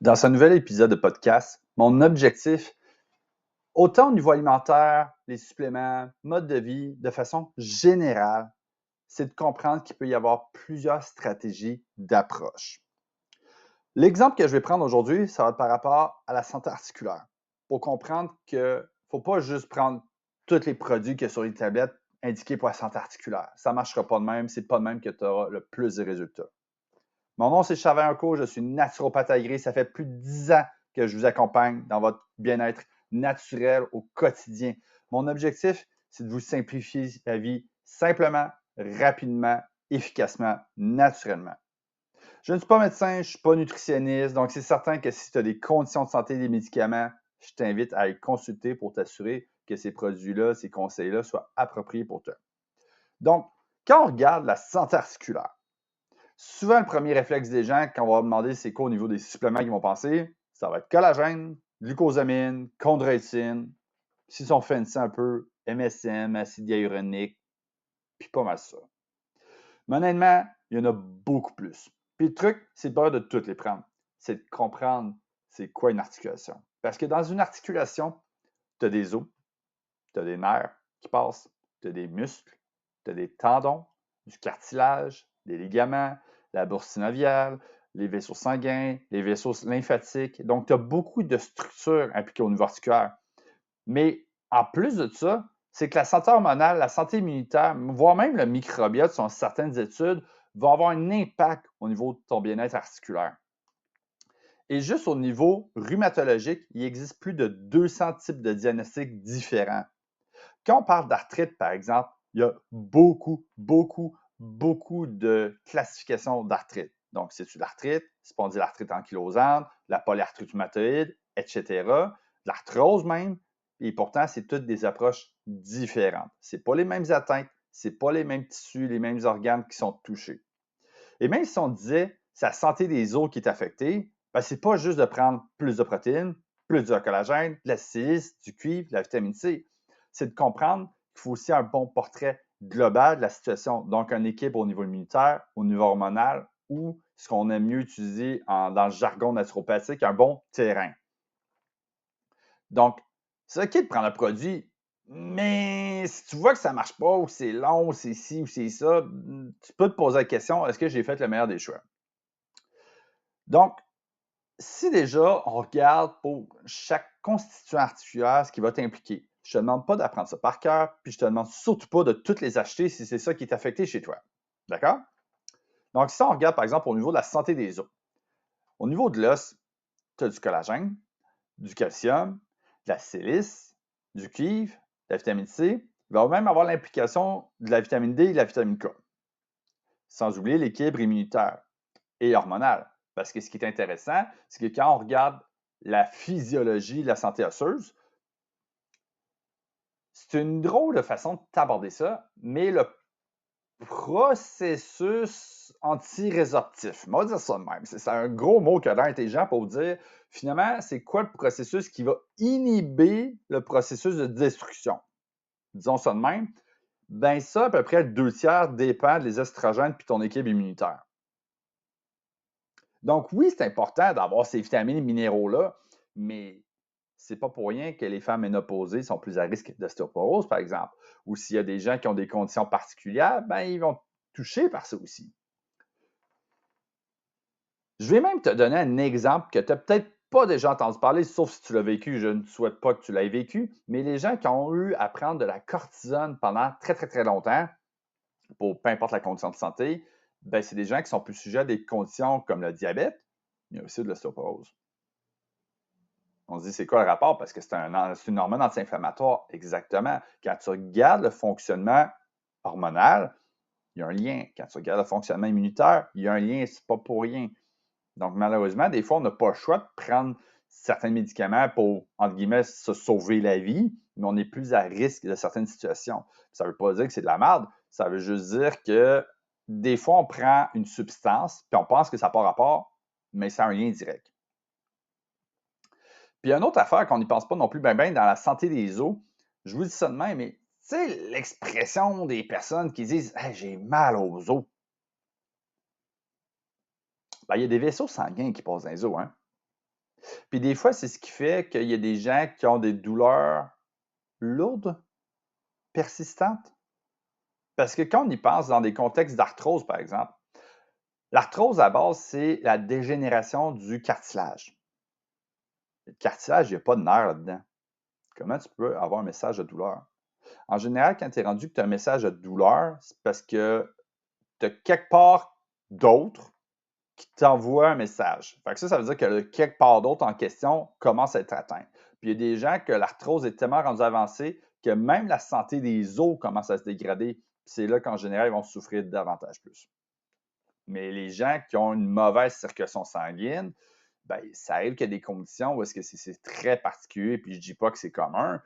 Dans ce nouvel épisode de podcast, mon objectif, autant au niveau alimentaire, les suppléments, mode de vie, de façon générale, c'est de comprendre qu'il peut y avoir plusieurs stratégies d'approche. L'exemple que je vais prendre aujourd'hui, ça va être par rapport à la santé articulaire. Pour comprendre qu'il ne faut pas juste prendre tous les produits qu'il y a sur les tablettes indiqués pour la santé articulaire. Ça ne marchera pas de même, c'est pas de même que tu auras le plus de résultats. Mon nom, c'est Charles Vaillancourt, je suis naturopathe agréé. Ça fait plus de 10 ans que je vous accompagne dans votre bien-être naturel au quotidien. Mon objectif, c'est de vous simplifier la vie simplement, rapidement, efficacement, naturellement. Je ne suis pas médecin, je ne suis pas nutritionniste, donc c'est certain que si tu as des conditions de santé et des médicaments, je t'invite à aller consulter pour t'assurer que ces produits-là, ces conseils-là soient appropriés pour toi. Donc, quand on regarde la santé articulaire, souvent, le premier réflexe des gens, quand on va leur demander c'est quoi au niveau des suppléments qu'ils vont penser, ça va être collagène, glucosamine, chondroïtine, s'ils sont fancy un peu, MSM, acide hyaluronique, puis pas mal ça. Mais honnêtement, il y en a beaucoup plus. Puis le truc, c'est pas de toutes les prendre. C'est de comprendre c'est quoi une articulation. Parce que dans une articulation, tu as des os, tu as des nerfs qui passent, tu as des muscles, tu as des tendons, du cartilage, des ligaments, la bourse synoviale, les vaisseaux sanguins, les vaisseaux lymphatiques. Donc, tu as beaucoup de structures impliquées au niveau articulaire. Mais en plus de ça, c'est que la santé hormonale, la santé immunitaire, voire même le microbiote, selon certaines études, va avoir un impact au niveau de ton bien-être articulaire. Et juste au niveau rhumatologique, il existe plus de 200 types de diagnostics différents. Quand on parle d'arthrite, par exemple, il y a beaucoup de classifications d'arthrite. Donc, c'est-tu l'arthrite, spondylarthrite ankylosante, la polyarthrite rhumatoïde, etc. L'arthrose même. Et pourtant, c'est toutes des approches différentes. Ce pas les mêmes atteintes, ce pas les mêmes tissus, les mêmes organes qui sont touchés. Et même si on disait c'est la santé des os qui est affectée, ben, ce n'est pas juste de prendre plus de protéines, plus de collagène, de la silice, du cuivre, de la vitamine C. C'est de comprendre qu'il faut aussi un bon portrait global de la situation. Donc, un équilibre au niveau immunitaire, au niveau hormonal ou ce qu'on aime mieux utiliser dans le jargon naturopathique, un bon terrain. Donc, c'est OK de prendre un produit, mais si tu vois que ça ne marche pas, ou c'est long, ou c'est ci, ou c'est ça, tu peux te poser la question, est-ce que j'ai fait le meilleur des choix? Donc, si déjà on regarde pour chaque constituant articulaire ce qui va t'impliquer, je ne te demande pas d'apprendre ça par cœur, puis je ne te demande surtout pas de toutes les acheter si c'est ça qui est affecté chez toi. D'accord? Donc, si on regarde par exemple au niveau de la santé des os, au niveau de l'os, tu as du collagène, du calcium, de la silice, du cuivre, de la vitamine C. Il va même avoir l'implication de la vitamine D et de la vitamine K. Sans oublier l'équilibre immunitaire et hormonal. Parce que ce qui est intéressant, c'est que quand on regarde la physiologie de la santé osseuse, c'est une drôle de façon d'aborder ça, mais le processus antirésorptif, on va dire ça de même. C'est un gros mot qui a l'air intelligent pour dire, finalement, c'est quoi le processus qui va inhiber le processus de destruction? Disons ça de même. Ben ça, à peu près 2 tiers dépend des estrogènes puis ton équilibre immunitaire. Donc oui, c'est important d'avoir ces vitamines et minéraux-là, mais c'est pas pour rien que les femmes ménopausées sont plus à risque d'ostéoporose, par exemple. Ou s'il y a des gens qui ont des conditions particulières, ben ils vont toucher par ça aussi. Je vais même te donner un exemple que tu n'as peut-être pas déjà entendu parler, sauf si tu l'as vécu. Je ne souhaite pas que tu l'aies vécu, mais les gens qui ont eu à prendre de la cortisone pendant très longtemps, pour peu importe la condition de santé, ben, c'est des gens qui sont plus sujets à des conditions comme le diabète, mais aussi de l'ostéoporose. On se dit, c'est quoi le rapport? Parce que c'est une hormone anti-inflammatoire. Exactement. Quand tu regardes le fonctionnement hormonal, il y a un lien. Quand tu regardes le fonctionnement immunitaire, il y a un lien. C'est pas pour rien. Donc, malheureusement, des fois, on n'a pas le choix de prendre certains médicaments pour, entre guillemets, se sauver la vie, mais on est plus à risque de certaines situations. Ça ne veut pas dire que c'est de la merde. Ça veut juste dire que des fois, on prend une substance, puis on pense que ça n'a pas rapport, mais c'est un lien direct. Puis, il y a une autre affaire qu'on n'y pense pas non plus bien dans la santé des os. Je vous dis ça de même, mais tu sais, l'expression des personnes qui disent hey, j'ai mal aux os. Ben, il y a des vaisseaux sanguins qui passent dans les os. Hein? Puis des fois, c'est ce qui fait qu'il y a des gens qui ont des douleurs lourdes, persistantes. Parce que quand on y pense dans des contextes d'arthrose, par exemple, l'arthrose à base, c'est la dégénération du cartilage. Le cartilage, il n'y a pas de nerf là-dedans. Comment tu peux avoir un message de douleur? En général, quand tu es rendu que tu as un message de douleur, c'est parce que tu as quelque part d'autre qui t'envoie un message. Fait que ça veut dire que le quelque part d'autre en question commence à être atteint. Puis il y a des gens que l'arthrose est tellement rendue avancée que même la santé des os commence à se dégrader. C'est là qu'en général, ils vont souffrir davantage plus. Mais les gens qui ont une mauvaise circulation sanguine, ben, ça arrive qu'il y a des conditions où est-ce que c'est très particulier, puis je ne dis pas que c'est commun,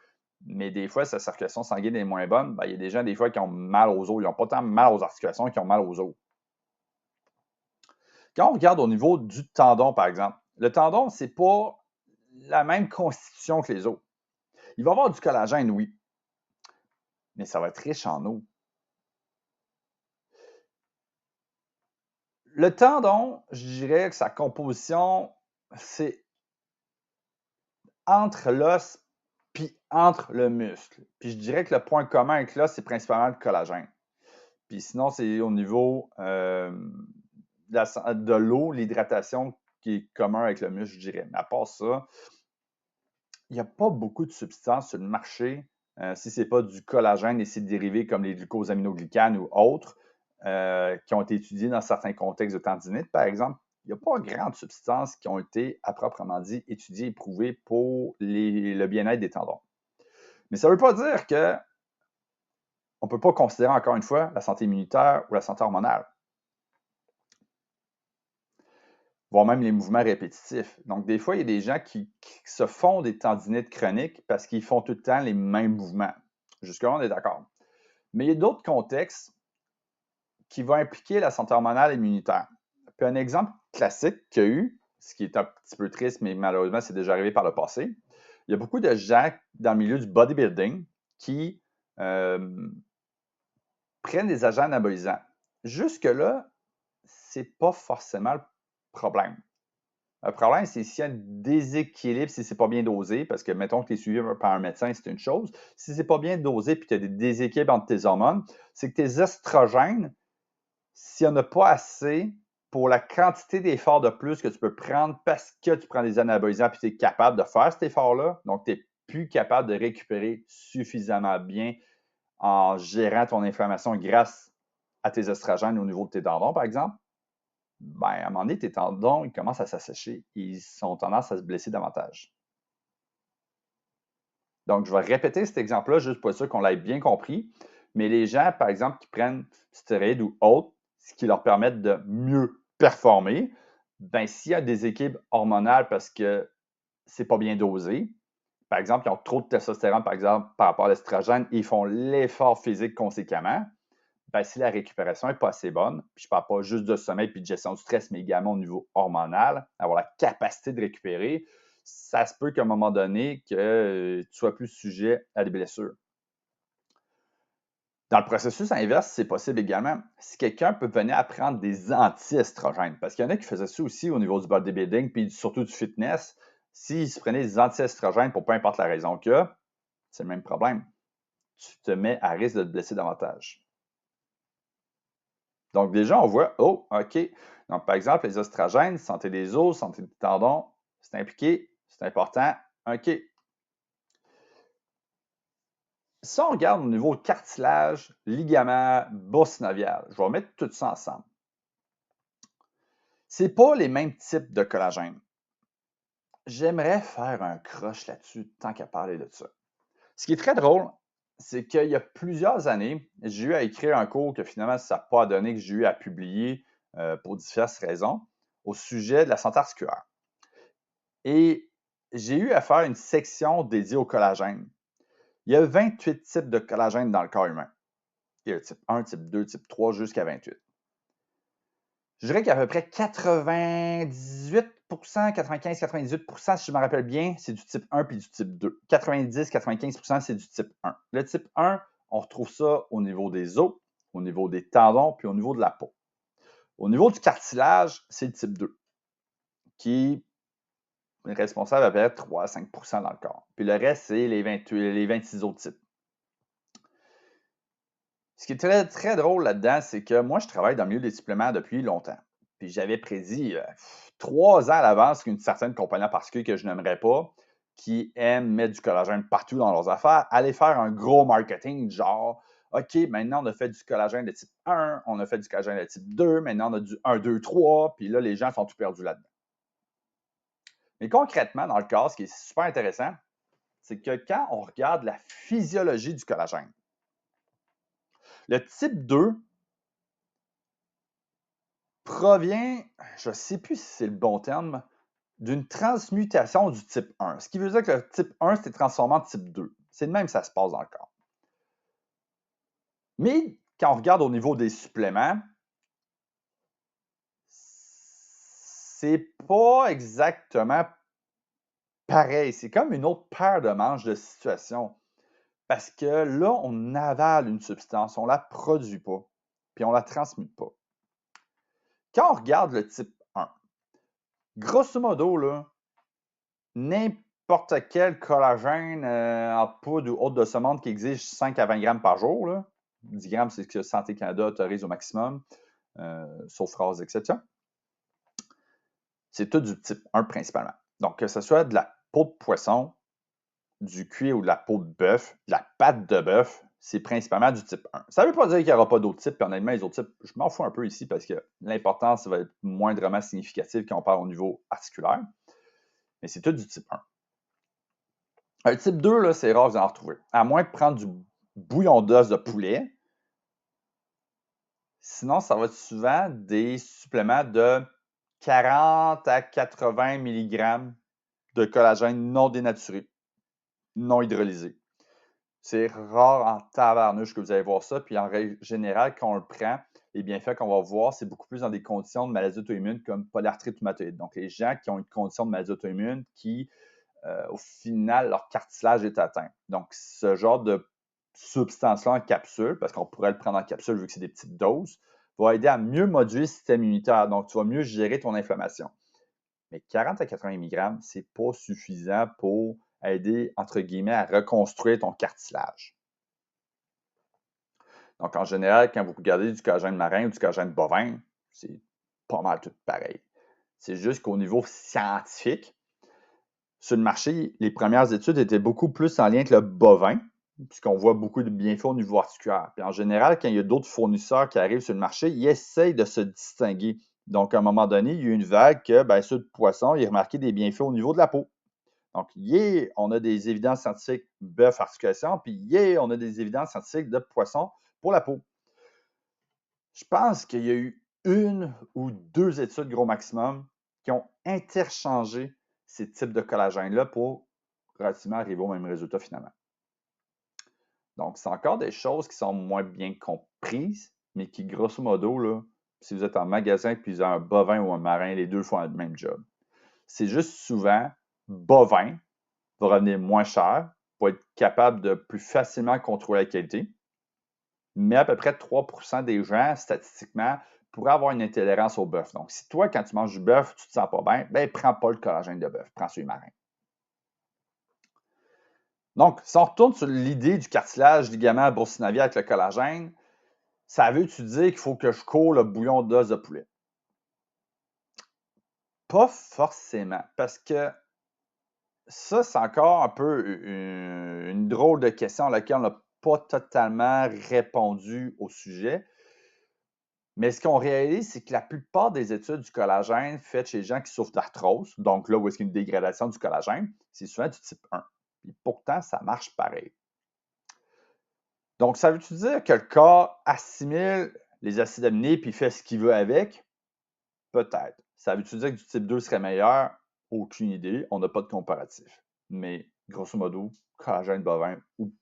mais des fois, sa circulation sanguine est moins bonne. Ben, il y a des gens, des fois, qui ont mal aux os. Ils n'ont pas tant mal aux articulations qu'ils ont mal aux os. Quand on regarde au niveau du tendon, par exemple, le tendon, ce n'est pas la même constitution que les os. Il va y avoir du collagène, oui, mais ça va être riche en eau. Le tendon, je dirais que sa composition, c'est entre l'os puis entre le muscle. Puis je dirais que le point commun avec l'os, c'est principalement le collagène. Puis sinon, c'est au niveau de l'eau, l'hydratation qui est commun avec le muscle, je dirais. Mais à part ça, il n'y a pas beaucoup de substances sur le marché, si ce n'est pas du collagène et ses dérivés comme les glucosaminoglycanes ou autres, qui ont été étudiés dans certains contextes de tendinite, par exemple. Il n'y a pas grande substances qui ont été, à proprement dit, étudiées et prouvées pour le bien-être des tendons. Mais ça ne veut pas dire qu'on ne peut pas considérer, encore une fois, la santé immunitaire ou la santé hormonale, voire même les mouvements répétitifs. Donc, des fois, il y a des gens qui se font des tendinites chroniques parce qu'ils font tout le temps les mêmes mouvements. Jusque-là, on est d'accord. Mais il y a d'autres contextes qui vont impliquer la santé hormonale et immunitaire. Puis un exemple classique qu'il y a eu, ce qui est un petit peu triste, mais malheureusement, c'est déjà arrivé par le passé, il y a beaucoup de gens dans le milieu du bodybuilding qui prennent des agents anabolisants. Jusque-là, ce n'est pas forcément le problème. Le problème, c'est s'il y a un déséquilibre, si ce n'est pas bien dosé, parce que mettons que tu es suivi par un médecin, c'est une chose. Si ce n'est pas bien dosé et que tu as des déséquilibres entre tes hormones, c'est que tes estrogènes, s'il n'y en a pas assez pour la quantité d'efforts de plus que tu peux prendre parce que tu prends des anabolisants et tu es capable de faire cet effort-là, donc tu n'es plus capable de récupérer suffisamment bien en gérant ton inflammation grâce à tes estrogènes au niveau de tes tendons, par exemple, ben, à un moment donné, tes tendons, ils commencent à s'assécher. Ils ont tendance à se blesser davantage. Donc, je vais répéter cet exemple-là juste pour être sûr qu'on l'ait bien compris. Mais les gens, par exemple, qui prennent stéroïdes ou autres, ce qui leur permet de mieux performer, ben, s'il y a des équilibres hormonales parce que c'est pas bien dosé, par exemple, ils ont trop de testostérone, par exemple, par rapport à l'estrogène, et ils font l'effort physique conséquemment, ben, si la récupération n'est pas assez bonne, puis je ne parle pas juste de sommeil puis de gestion du stress, mais également au niveau hormonal, avoir la capacité de récupérer, ça se peut qu'à un moment donné, que tu sois plus sujet à des blessures. Dans le processus inverse, c'est possible également. Si quelqu'un peut venir à prendre des anti-estrogènes, parce qu'il y en a qui faisaient ça aussi au niveau du bodybuilding, puis surtout du fitness, s'ils se prenaient des anti-estrogènes pour peu importe la raison qu'il y a, c'est le même problème. Tu te mets à risque de te blesser davantage. Donc, déjà, on voit, oh, OK. Donc, par exemple, les oestrogènes, santé des os, santé des tendons, c'est impliqué, c'est important. OK. Si on regarde au niveau cartilage, ligament, bourse synoviale, je vais mettre tout ça ensemble. Ce n'est pas les mêmes types de collagène. J'aimerais faire un croche là-dessus tant qu'à parler de ça. Ce qui est très drôle, c'est qu'il y a plusieurs années, j'ai eu à écrire un cours que finalement, ça n'a pas donné, que j'ai eu à publier pour diverses raisons, au sujet de la santé articulaire. Et j'ai eu à faire une section dédiée au collagène. Il y a 28 types de collagène dans le corps humain. Il y a le type 1, type 2, type 3, jusqu'à 28. Je dirais qu'il y a à peu près 98%, 95, 98%, si je me rappelle bien, c'est du type 1 puis du type 2. 90, 95%, c'est du type 1. Le type 1, on retrouve ça au niveau des os, au niveau des tendons, puis au niveau de la peau. Au niveau du cartilage, c'est le type 2, qui responsable à peu près 3 à 5 dans le corps. Puis le reste, c'est les 26 autres types. Ce qui est très, très drôle là-dedans, c'est que moi, je travaille dans le milieu des suppléments depuis longtemps. Puis j'avais prédit 3 ans à l'avance qu'une certaine compagnie en particulier que je n'aimerais pas, qui aime mettre du collagène partout dans leurs affaires, allait faire un gros marketing genre OK, maintenant on a fait du collagène de type 1, on a fait du collagène de type 2, maintenant on a du 1, 2, 3, puis là, les gens sont tout perdus là-dedans. Mais concrètement, dans le cas, ce qui est super intéressant, c'est que quand on regarde la physiologie du collagène, le type 2 provient, je ne sais plus si c'est le bon terme, d'une transmutation du type 1. Ce qui veut dire que le type 1 s'est transformé en type 2. C'est de même que ça se passe dans le corps. Mais quand on regarde au niveau des suppléments, c'est pas exactement pareil. C'est comme une autre paire de manches de situation. Parce que là, on avale une substance, on ne la produit pas, puis on ne la transmute pas. Quand on regarde le type 1, grosso modo, là, n'importe quel collagène en poudre ou autre de ce monde qui exige 5 à 20 grammes par jour, là, 10 grammes, c'est ce que Santé Canada autorise au maximum, sauf rares exceptions, c'est tout du type 1 principalement. Donc, que ce soit de la peau de poisson, du cuir ou de la peau de bœuf, de la pâte de bœuf, c'est principalement du type 1. Ça ne veut pas dire qu'il n'y aura pas d'autres types, puis honnêtement, les autres types, je m'en fous un peu ici parce que l'importance va être moindrement significative quand on parle au niveau articulaire, mais c'est tout du type 1. Un type 2, là, c'est rare de en retrouver, à moins de prendre du bouillon d'os de poulet. Sinon, ça va être souvent des suppléments de 40 à 80 mg de collagène non dénaturé, non hydrolysé. C'est rare en tabarnouche que vous allez voir ça. Puis en règle générale, quand on le prend, les bienfaits qu'on va voir, c'est beaucoup plus dans des conditions de maladie auto-immune comme polyarthrite rhumatoïde. Donc, les gens qui ont une condition de maladie auto-immune qui, au final, leur cartilage est atteint. Donc, ce genre de substance-là en capsule, parce qu'on pourrait le prendre en capsule vu que c'est des petites doses, va aider à mieux moduler le système immunitaire. Donc, tu vas mieux gérer ton inflammation. Mais 40 à 80 mg, ce n'est pas suffisant pour aider, entre guillemets, à reconstruire ton cartilage. Donc, en général, quand vous regardez du collagène marin ou du collagène bovin, c'est pas mal tout pareil. C'est juste qu'au niveau scientifique, sur le marché, les premières études étaient beaucoup plus en lien avec le bovin, puisqu'on voit beaucoup de bienfaits au niveau articulaire. Puis en général, quand il y a d'autres fournisseurs qui arrivent sur le marché, ils essayent de se distinguer. Donc, à un moment donné, il y a eu une vague que, ceux de poisson, ils remarquaient des bienfaits au niveau de la peau. Donc, on a des évidences scientifiques bœuf articulation, puis on a des évidences scientifiques de poisson pour la peau. Je pense qu'il y a eu 1 ou 2 études gros maximum qui ont interchangé ces types de collagène-là pour relativement arriver au même résultat finalement. Donc, c'est encore des choses qui sont moins bien comprises, mais qui, grosso modo, là, si vous êtes en magasin et vous avez un bovin ou un marin, les deux font le même job. C'est juste souvent, bovin va revenir moins cher pour être capable de plus facilement contrôler la qualité. Mais à peu près 3 des gens, statistiquement, pourraient avoir une intolérance au bœuf. Donc, si toi, quand tu manges du bœuf, tu ne te sens pas bien, ben, prends pas le collagène de bœuf, prends celui marin. Donc, si on retourne sur l'idée du cartilage ligament boursinavien avec le collagène, ça veut-tu dire qu'il faut que je cours le bouillon d'os de poulet? Pas forcément, parce que ça, c'est encore un peu une drôle de question à laquelle on n'a pas totalement répondu au sujet. Mais ce qu'on réalise, c'est que la plupart des études du collagène faites chez les gens qui souffrent d'arthrose, donc là où est-ce qu'il y a une dégradation du collagène, c'est souvent du type 1. Et pourtant, ça marche pareil. Donc, ça veut-tu dire que le corps assimile les acides aminés puis fait ce qu'il veut avec? Peut-être. Ça veut-tu dire que du type 2 serait meilleur? Aucune idée. On n'a pas de comparatif. Mais grosso modo, collagène bovin ou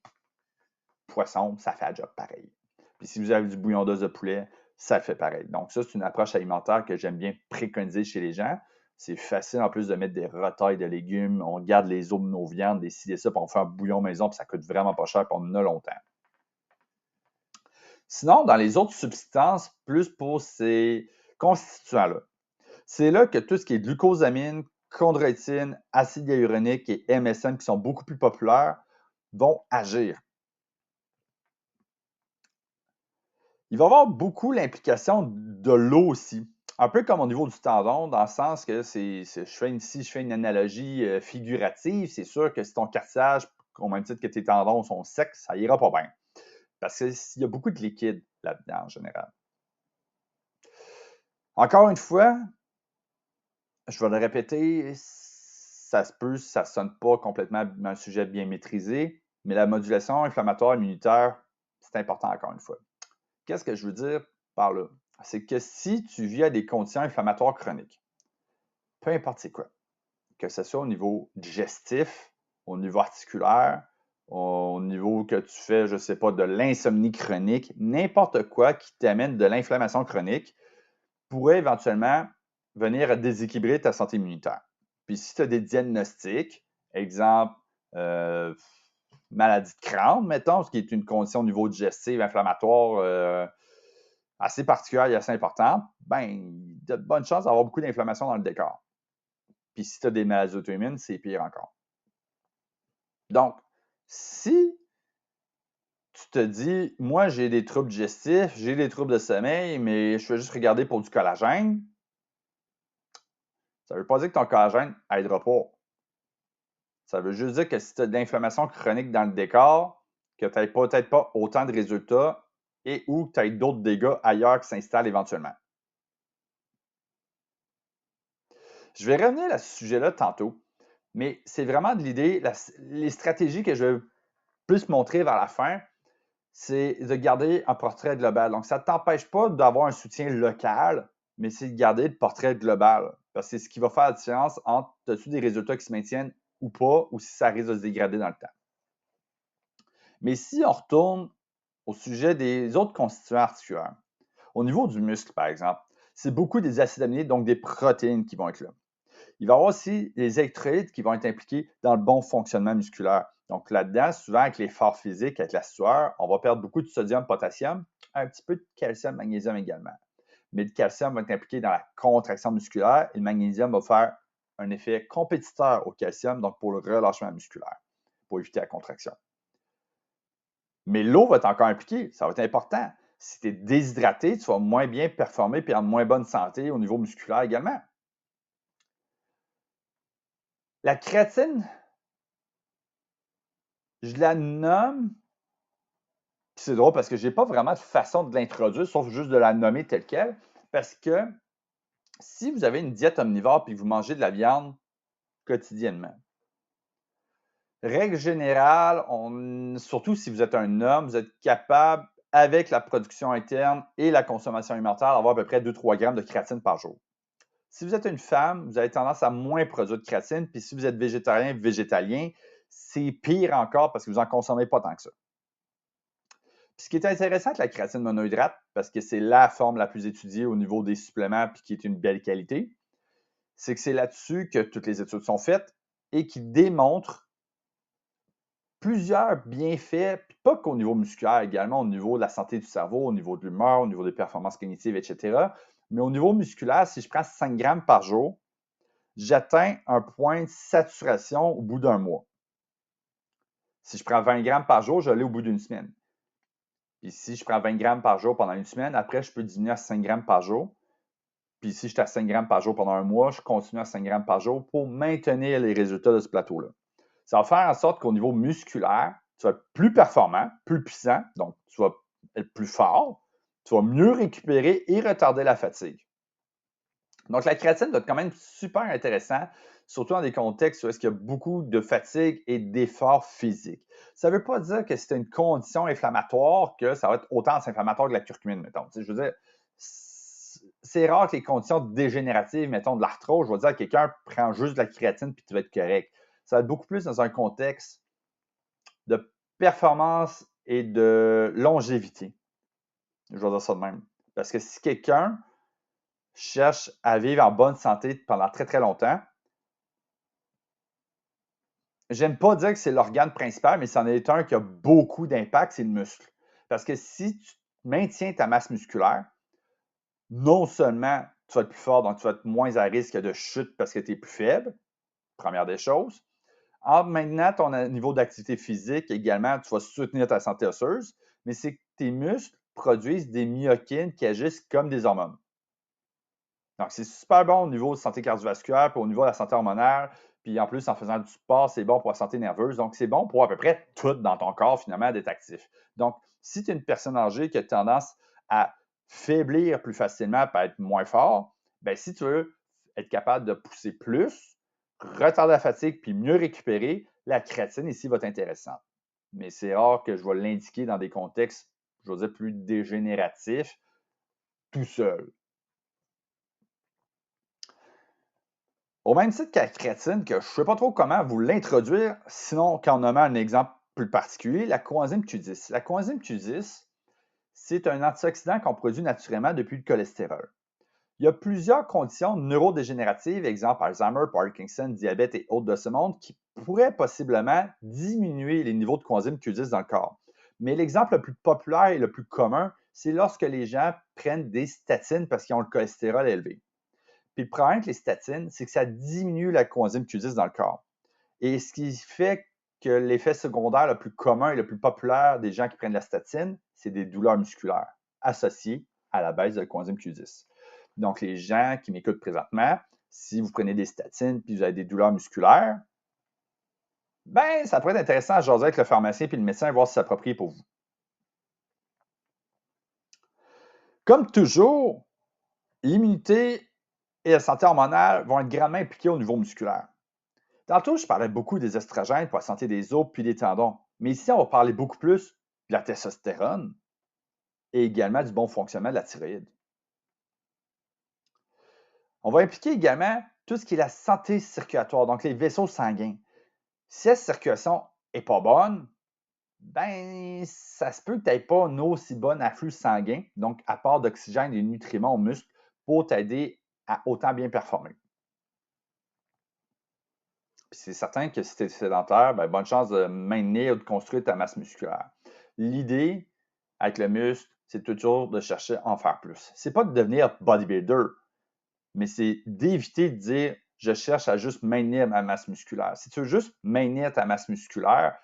poisson, ça fait un job pareil. Puis si vous avez du bouillon d'os de poulet, ça fait pareil. Donc, ça, c'est une approche alimentaire que j'aime bien préconiser chez les gens. C'est facile en plus de mettre des retailles de légumes. On garde les os de nos viandes, des ci, des ça, puis on fait un bouillon maison, puis ça coûte vraiment pas cher, puis on en a longtemps. Sinon, dans les autres substances, plus pour ces constituants-là, c'est là que tout ce qui est glucosamine, chondroïtine, acide hyaluronique et MSM, qui sont beaucoup plus populaires, vont agir. Il va y avoir beaucoup l'implication de l'eau aussi. Un peu comme au niveau du tendon, dans le sens que si je fais une analogie figurative, c'est sûr que si ton cartilage, au même titre que tes tendons sont secs, ça ira pas bien. Parce qu'il y a beaucoup de liquide là-dedans en général. Encore une fois, je vais le répéter, ça se peut, ça ne sonne pas complètement un sujet bien maîtrisé, mais la modulation inflammatoire immunitaire, c'est important encore une fois. Qu'est-ce que je veux dire par là? C'est que si tu vis à des conditions inflammatoires chroniques, peu importe c'est quoi, que ce soit au niveau digestif, au niveau articulaire, au niveau que tu fais, je ne sais pas, de l'insomnie chronique, n'importe quoi qui t'amène de l'inflammation chronique pourrait éventuellement venir déséquilibrer ta santé immunitaire. Puis si tu as des diagnostics, exemple, maladie de Crohn, mettons, ce qui est une condition au niveau digestif, inflammatoire, assez particulière et assez importante, ben, tu as de bonnes chances d'avoir beaucoup d'inflammation dans le décor. Puis si tu as des maladies auto-immunes, c'est pire encore. Donc, si tu te dis, moi, j'ai des troubles digestifs, j'ai des troubles de sommeil, mais je vais juste regarder pour du collagène, ça ne veut pas dire que ton collagène n'aidera pas. Ça veut juste dire que si tu as de l'inflammation chronique dans le décor, que tu n'as peut-être pas autant de résultats et ou que tu as d'autres dégâts ailleurs qui s'installent éventuellement. Je vais revenir à ce sujet-là tantôt, mais c'est vraiment de l'idée, les stratégies que je vais plus montrer vers la fin, c'est de garder un portrait global. Donc, ça ne t'empêche pas d'avoir un soutien local, mais c'est de garder le portrait global. Parce que c'est ce qui va faire la différence entre as-tu des résultats qui se maintiennent ou pas, ou si ça risque de se dégrader dans le temps. Mais si on retourne au sujet des autres constituants articulaires, au niveau du muscle, par exemple, c'est beaucoup des acides aminés, donc des protéines qui vont être là. Il va y avoir aussi les électrolytes qui vont être impliqués dans le bon fonctionnement musculaire. Donc là-dedans, souvent avec l'effort physique, avec la sueur, on va perdre beaucoup de sodium, potassium, un petit peu de calcium, magnésium également. Mais le calcium va être impliqué dans la contraction musculaire et le magnésium va faire un effet compétiteur au calcium, donc pour le relâchement musculaire, pour éviter la contraction. Mais l'eau va être encore impliquée, ça va être important. Si tu es déshydraté, tu vas moins bien performer et en moins bonne santé au niveau musculaire également. La créatine, je la nomme, c'est drôle parce que je n'ai pas vraiment de façon de l'introduire, sauf juste de la nommer telle qu'elle, parce que si vous avez une diète omnivore et que vous mangez de la viande quotidiennement, règle générale, surtout si vous êtes un homme, vous êtes capable, avec la production interne et la consommation alimentaire, d'avoir à peu près 2-3 grammes de créatine par jour. Si vous êtes une femme, vous avez tendance à moins produire de créatine, puis si vous êtes végétarien, végétalien, c'est pire encore parce que vous n'en consommez pas tant que ça. Puis ce qui est intéressant avec la créatine monohydrate, parce que c'est la forme la plus étudiée au niveau des suppléments puis qui est une belle qualité, c'est que c'est là-dessus que toutes les études sont faites et qui démontrent plusieurs bienfaits, puis pas qu'au niveau musculaire, également au niveau de la santé du cerveau, au niveau de l'humeur, au niveau des performances cognitives, etc. Mais au niveau musculaire, si je prends 5 grammes par jour, j'atteins un point de saturation au bout d'un mois. Si je prends 20 grammes par jour, je l'ai au bout d'une semaine. Puis si je prends 20 grammes par jour pendant une semaine, après, je peux diminuer à 5 grammes par jour. Puis si je suis à 5 grammes par jour pendant un mois, je continue à 5 grammes par jour pour maintenir les résultats de ce plateau-là. Ça va faire en sorte qu'au niveau musculaire, tu vas être plus performant, plus puissant, donc tu vas être plus fort, tu vas mieux récupérer et retarder la fatigue. Donc, la créatine doit être quand même super intéressant, surtout dans des contextes où il y a beaucoup de fatigue et d'efforts physiques. Ça ne veut pas dire que c'est une condition inflammatoire que ça va être autant inflammatoire que la curcumine, mettons. Je veux dire, c'est rare que les conditions dégénératives, mettons de l'arthrose, je vais dire à quelqu'un, prends juste de la créatine puis tu vas être correct. Ça va être beaucoup plus dans un contexte de performance et de longévité. Je vais dire ça de même. Parce que si quelqu'un cherche à vivre en bonne santé pendant très, très longtemps, j'aime pas dire que c'est l'organe principal, mais c'en est un qui a beaucoup d'impact, c'est le muscle. Parce que si tu maintiens ta masse musculaire, non seulement tu vas être plus fort, donc tu vas être moins à risque de chute parce que tu es plus faible, première des choses. En maintenant ton niveau d'activité physique également, tu vas soutenir ta santé osseuse, mais c'est que tes muscles produisent des myokines qui agissent comme des hormones. Donc, c'est super bon au niveau de santé cardiovasculaire, puis au niveau de la santé hormonale, puis en plus, en faisant du sport, c'est bon pour la santé nerveuse. Donc, c'est bon pour à peu près tout dans ton corps, finalement, d'être actif. Donc, si tu es une personne âgée qui a tendance à faiblir plus facilement, à être moins fort, bien, si tu veux être capable de pousser plus, retarder la fatigue, puis mieux récupérer, la créatine ici va être intéressante. Mais c'est rare que je vais l'indiquer dans des contextes, je veux dire, plus dégénératifs, tout seul. Au même titre que la créatine, que je ne sais pas trop comment vous l'introduire, sinon qu'en nommant un exemple plus particulier, la coenzyme Q10. La coenzyme Q10, c'est un antioxydant qu'on produit naturellement depuis le cholestérol. Il y a plusieurs conditions neurodégénératives, exemple Alzheimer, Parkinson, diabète et autres de ce monde, qui pourraient possiblement diminuer les niveaux de coenzyme Q10 dans le corps. Mais l'exemple le plus populaire et le plus commun, c'est lorsque les gens prennent des statines parce qu'ils ont le cholestérol élevé. Puis le problème avec les statines, c'est que ça diminue la coenzyme Q10 dans le corps. Et ce qui fait que l'effet secondaire le plus commun et le plus populaire des gens qui prennent la statine, c'est des douleurs musculaires associées à la baisse de la coenzyme Q10. Donc, les gens qui m'écoutent présentement, si vous prenez des statines et vous avez des douleurs musculaires, ben, ça pourrait être intéressant à jaser avec le pharmacien et le médecin et voir si c'est approprié pour vous. Comme toujours, l'immunité et la santé hormonale vont être grandement impliquées au niveau musculaire. Tantôt, je parlais beaucoup des estrogènes pour la santé des os puis des tendons. Mais ici, on va parler beaucoup plus de la testostérone et également du bon fonctionnement de la thyroïde. On va impliquer également tout ce qui est la santé circulatoire, donc les vaisseaux sanguins. Si la circulation n'est pas bonne, ben, ça se peut que tu n'aies pas un aussi bon afflux sanguin, donc apport d'oxygène et de nutriments aux muscles pour t'aider à autant bien performer. Puis c'est certain que si tu es sédentaire, ben, bonne chance de maintenir ou de construire ta masse musculaire. L'idée avec le muscle, c'est toujours de chercher à en faire plus. C'est pas de devenir bodybuilder, mais c'est d'éviter de dire je cherche à juste maintenir ma masse musculaire. Si tu veux juste maintenir ta masse musculaire,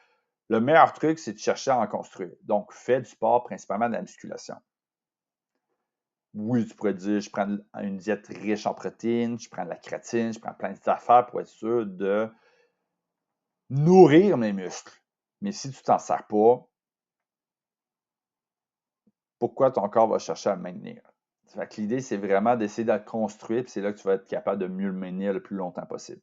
le meilleur truc, c'est de chercher à en construire. Donc, fais du sport, principalement de la musculation. Oui, tu pourrais dire, je prends une diète riche en protéines, je prends de la créatine, je prends plein d'affaires pour être sûr de nourrir mes muscles. Mais si tu ne t'en sers pas, pourquoi ton corps va chercher à le maintenir? Fait que l'idée, c'est vraiment d'essayer de le construire, puis c'est là que tu vas être capable de mieux le maintenir le plus longtemps possible.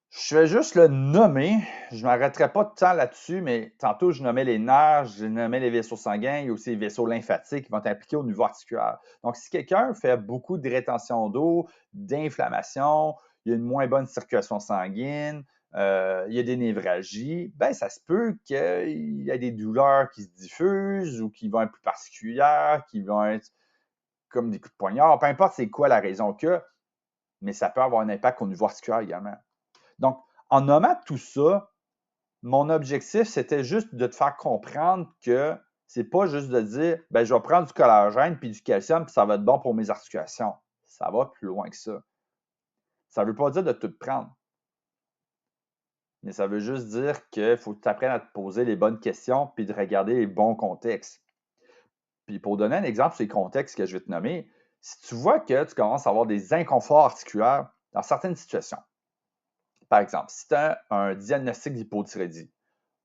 Je vais juste le nommer. Je ne m'arrêterai pas de temps là-dessus, mais tantôt, je nommais les nerfs, je nommais les vaisseaux sanguins, il y a aussi les vaisseaux lymphatiques qui vont être impliqués au niveau articulaire. Donc, si quelqu'un fait beaucoup de rétention d'eau, d'inflammation, il y a une moins bonne circulation sanguine, il y a des névralgies, ben ça se peut qu'il y ait des douleurs qui se diffusent ou qui vont être plus particulières, qui vont être comme des coups de poignard, peu importe c'est quoi la raison que, mais ça peut avoir un impact au niveau articulaire également. Donc, en nommant tout ça, mon objectif, c'était juste de te faire comprendre que c'est pas juste de dire ben, je vais prendre du collagène puis du calcium, puis ça va être bon pour mes articulations. Ça va plus loin que ça. Ça ne veut pas dire de tout prendre. Mais ça veut juste dire qu'il faut que tu apprennes à te poser les bonnes questions puis de regarder les bons contextes. Puis pour donner un exemple sur les contextes que je vais te nommer, si tu vois que tu commences à avoir des inconforts articulaires dans certaines situations, par exemple, si tu as un diagnostic d'hypothyroïdie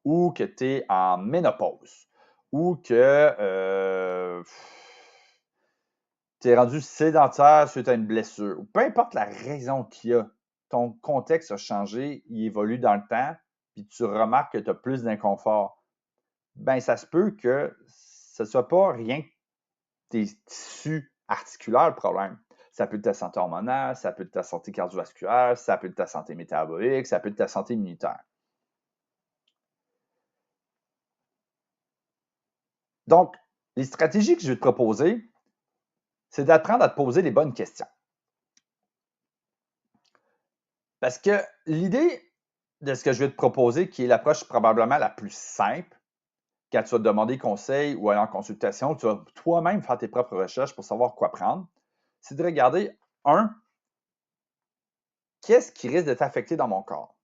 ou que tu es en ménopause ou que tu es rendu sédentaire suite à une blessure, ou peu importe la raison qu'il y a, ton contexte a changé, il évolue dans le temps, puis tu remarques que tu as plus d'inconfort, ben ça se peut que ce ne soit pas rien que tes tissus articulaires le problème. Ça peut être ta santé hormonale, ça peut être ta santé cardiovasculaire, ça peut être ta santé métabolique, ça peut être ta santé immunitaire. Donc, les stratégies que je vais te proposer, c'est d'apprendre à te poser les bonnes questions. Parce que l'idée de ce que je vais te proposer, qui est l'approche probablement la plus simple, quand tu vas te demander conseil ou aller en consultation, tu vas toi-même faire tes propres recherches pour savoir quoi prendre, c'est de regarder, qu'est-ce qui risque de t'affecter dans mon corps?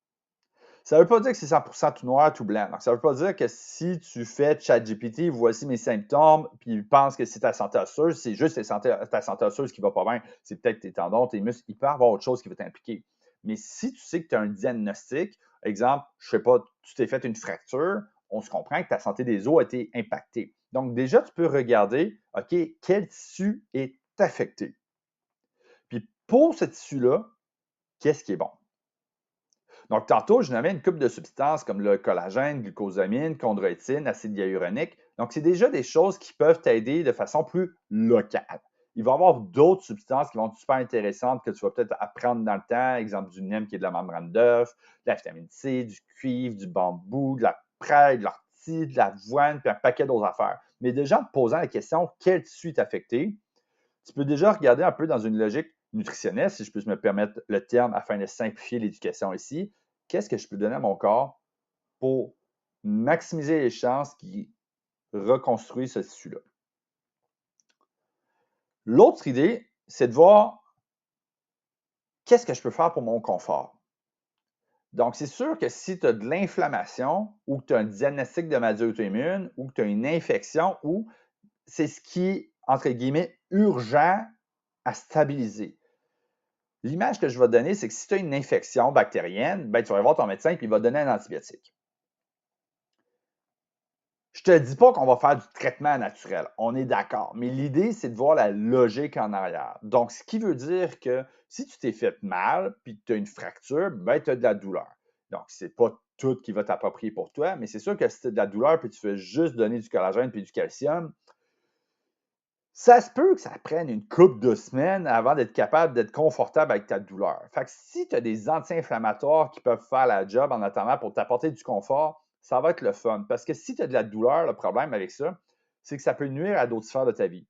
Ça ne veut pas dire que c'est 100% tout noir, tout blanc. Donc, ça ne veut pas dire que si tu fais ChatGPT, voici mes symptômes, puis il pense que c'est ta santé osseuse, c'est juste ta santé osseuse qui ne va pas bien. C'est peut-être tes tendons, tes muscles. Il peut y avoir autre chose qui va t'impliquer. Mais si tu sais que tu as un diagnostic, exemple, je ne sais pas, tu t'es fait une fracture, on se comprend que ta santé des os a été impactée. Donc, déjà, tu peux regarder, OK, quel tissu est affecté? Puis, pour ce tissu-là, qu'est-ce qui est bon? Donc, tantôt, je nommais une couple de substances comme le collagène, glucosamine, chondroïtine, acide hyaluronique. Donc, c'est déjà des choses qui peuvent t'aider de façon plus locale. Il va y avoir d'autres substances qui vont être super intéressantes que tu vas peut-être apprendre dans le temps, exemple du NEM qui est de la membrane d'œuf, de la vitamine C, du cuivre, du bambou, de la prêle, de l'ortie, de l'avoine, puis un paquet d'autres affaires. Mais déjà, en te posant la question, quel tissu est affecté, tu peux déjà regarder un peu dans une logique nutritionniste, si je peux me permettre le terme afin de simplifier l'éducation ici. Qu'est-ce que je peux donner à mon corps pour maximiser les chances qu'il reconstruise ce tissu-là? L'autre idée, c'est de voir qu'est-ce que je peux faire pour mon confort. Donc, c'est sûr que si tu as de l'inflammation ou que tu as un diagnostic de maladie auto-immune ou que tu as une infection ou c'est ce qui est, entre guillemets, urgent à stabiliser. L'image que je vais te donner, c'est que si tu as une infection bactérienne, ben, tu vas aller voir ton médecin et il va te donner un antibiotique. Je ne te dis pas qu'on va faire du traitement naturel, on est d'accord, mais l'idée, c'est de voir la logique en arrière. Donc, ce qui veut dire que si tu t'es fait mal puis que tu as une fracture, ben, tu as de la douleur. Donc, ce n'est pas tout qui va t'approprier pour toi, mais c'est sûr que si tu as de la douleur puis tu fais juste donner du collagène puis du calcium, ça se peut que ça prenne une couple de semaines avant d'être capable d'être confortable avec ta douleur. Fait que si tu as des anti-inflammatoires qui peuvent faire la job en attendant pour t'apporter du confort, ça va être le fun. Parce que si tu as de la douleur, le problème avec ça, c'est que ça peut nuire à d'autres sphères de ta vie.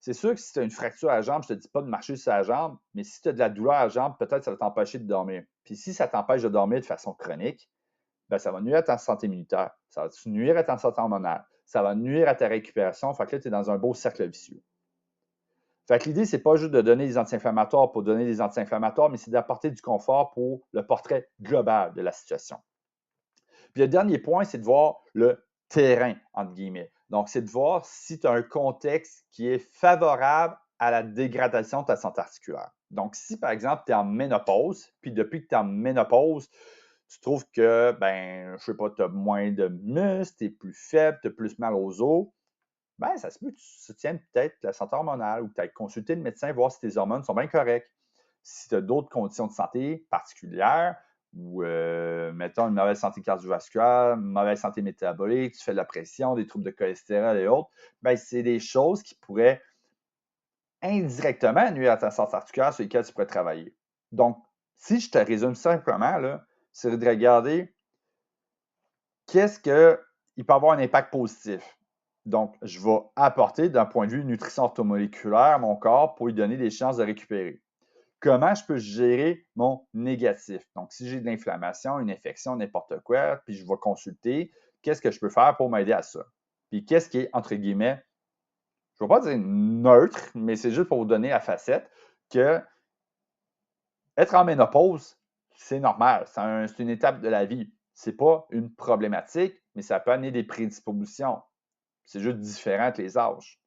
C'est sûr que si tu as une fracture à la jambe, je ne te dis pas de marcher sur la jambe, mais si tu as de la douleur à la jambe, peut-être ça va t'empêcher de dormir. Puis si ça t'empêche de dormir de façon chronique, ben, ça va nuire à ta santé immunitaire, ça va nuire à ta santé hormonale, ça va nuire à ta récupération. Fait que là, tu es dans un beau cercle vicieux. Fait que l'idée, c'est pas juste de donner des anti-inflammatoires pour donner des anti-inflammatoires, mais c'est d'apporter du confort pour le portrait global de la situation. Puis le dernier point, c'est de voir le terrain, entre guillemets. Donc, c'est de voir si tu as un contexte qui est favorable à la dégradation de ta santé articulaire. Donc, si par exemple, tu es en ménopause, puis depuis que tu es en ménopause, tu trouves que, ben, je sais pas, tu as moins de muscles, tu es plus faible, tu as plus mal aux os, ben, ça se peut que tu soutiennes peut-être la santé hormonale ou que tu ailles consulter le médecin, voir si tes hormones sont bien correctes. Si tu as d'autres conditions de santé particulières ou, mettons, une mauvaise santé cardiovasculaire, une mauvaise santé métabolique, tu fais de la pression, des troubles de cholestérol et autres, ben, c'est des choses qui pourraient indirectement nuire à ta santé articulaire sur lesquelles tu pourrais travailler. Donc, si je te résume simplement, c'est de regarder qu'est-ce qu'il peut avoir un impact positif. Donc, je vais apporter d'un point de vue nutrition orthomoléculaire à mon corps pour lui donner des chances de récupérer. Comment je peux gérer mon négatif? Donc, si j'ai de l'inflammation, une infection, n'importe quoi, puis je vais consulter, qu'est-ce que je peux faire pour m'aider à ça? Puis, qu'est-ce qui est, entre guillemets, je ne vais pas dire neutre, mais c'est juste pour vous donner la facette que être en ménopause, c'est normal, c'est une étape de la vie. Ce n'est pas une problématique, mais ça peut amener des prédispositions. C'est juste différent avec les âges.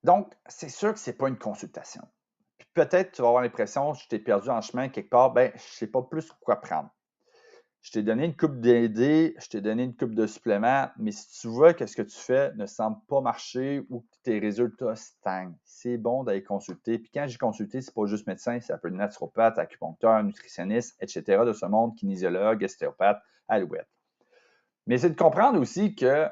Donc, c'est sûr que ce n'est pas une consultation. Puis peut-être tu vas avoir l'impression que je t'ai perdu en chemin quelque part, ben, je ne sais pas plus quoi prendre. Je t'ai donné une coupe d'idées, je t'ai donné une coupe de suppléments, mais si tu vois que ce que tu fais ne semble pas marcher ou que tes résultats stagnent, c'est bon d'aller consulter. Puis quand j'ai consulté, c'est pas juste médecin, ça peut être naturopathe, acupuncteur, nutritionniste, etc. de ce monde, kinésiologue, ostéopathe, alouette. Mais c'est de comprendre aussi que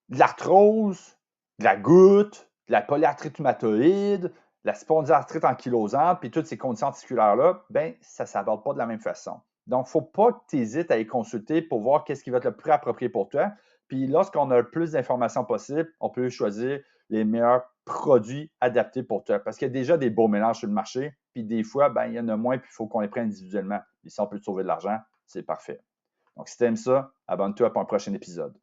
de l'arthrose, de la goutte, de la polyarthrite rhumatoïde, de la spondylarthrite ankylosante, puis toutes ces conditions articulaires-là, ben, ça ne s'aborde pas de la même façon. Donc, il ne faut pas que tu hésites à les consulter pour voir qu'est-ce qui va être le plus approprié pour toi. Puis, lorsqu'on a le plus d'informations possible, on peut choisir les meilleures produits adaptés pour toi. Parce qu'il y a déjà des beaux mélanges sur le marché, puis des fois, il y en a moins, puis il faut qu'on les prenne individuellement. Et si on peut te sauver de l'argent, c'est parfait. Donc, si tu aimes ça, abonne-toi pour un prochain épisode.